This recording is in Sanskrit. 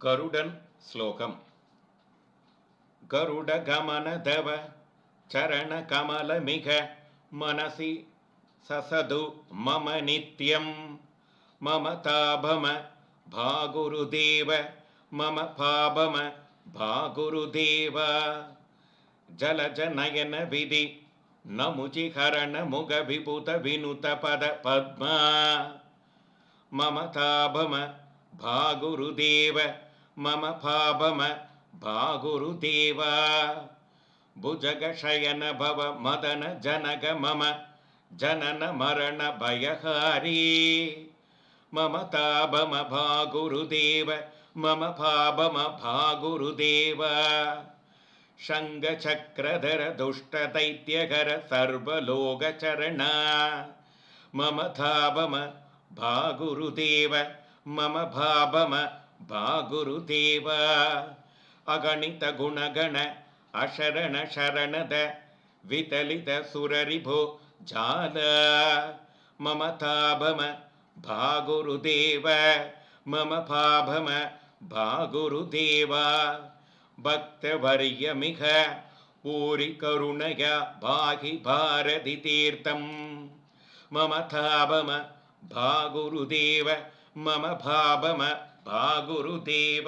गरुडन् श्लोकम्। गरुडगमनदव चरणकमलमिह मनसि ससदु मम नित्यं। ममताभम भागुरुदेव मम पापम भागुरुदेव। जलजनयन विधि नमुचिहरण मुग विपुत विनुत पद पद्मा। ममताभम भागुरुदेव मम पापम भागुरुदेव। भुजगशयन भव मदन जनक मम जनन मरण भयहारी। ममताभम भागुरुदेव मम पापम भागुरुदेव। शङ्खचक्रधर दुष्टदैत्यकर सर्वलोकचरण ममताभम भागुरुदेव मम पापम भागुरुदेव। अगणित गुणगण अशरण शरणद वितलित सुररिभो जाल ममताभम भागुरुदेव मम पापम भागुरुदेव। भक्तवर्यमिह पूरि करुणया पाहि भारति तीर्थं। ममताभम भागुरुदेव मम पापम भागुरुदेव।